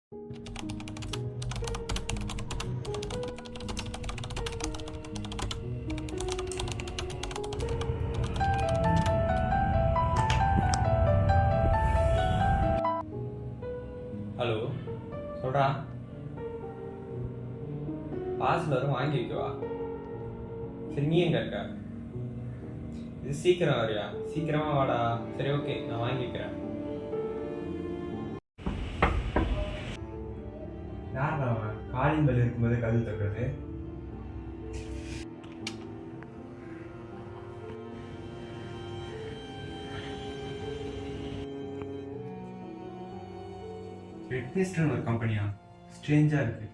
Hello, சொல்றா. Parcel வரும், வாங்கி வைக்கவா? சரி, நீ எங்க இருக்க? இது சீக்கிரம் வரியா? சீக்கிரமா வாடா. சரி, ஓகே, நான் வாங்கி வைக்கிறேன். யாரா அவன் காலிங் பெல் இருக்கும்போது கதவு தட்டுறது? ரெட்மிஸ்டர்னு ஒரு கம்பெனியா? ஸ்ட்ரேஞ்சா இருக்கு.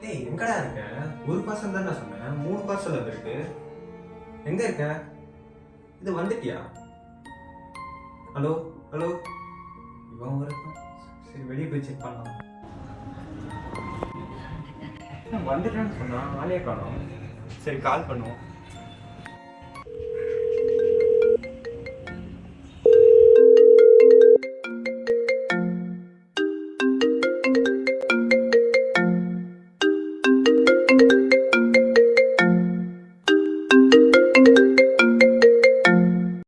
டேய், எங்கடா இருக்க? ஒரு பார்சல் தான் நான் சொன்னேன், 3 பார்சல் வந்திருக்கு. எங்க இருக்க? இது வந்துட்டியா? ஹலோ ஹலோ, இவன் ஒரு சரி, வெளியே போய் செக் பண்ணலாம். வந்துட்டேன்னு சொன்னா ஆளே காணோம். சரி, கால் பண்ணுவோம்.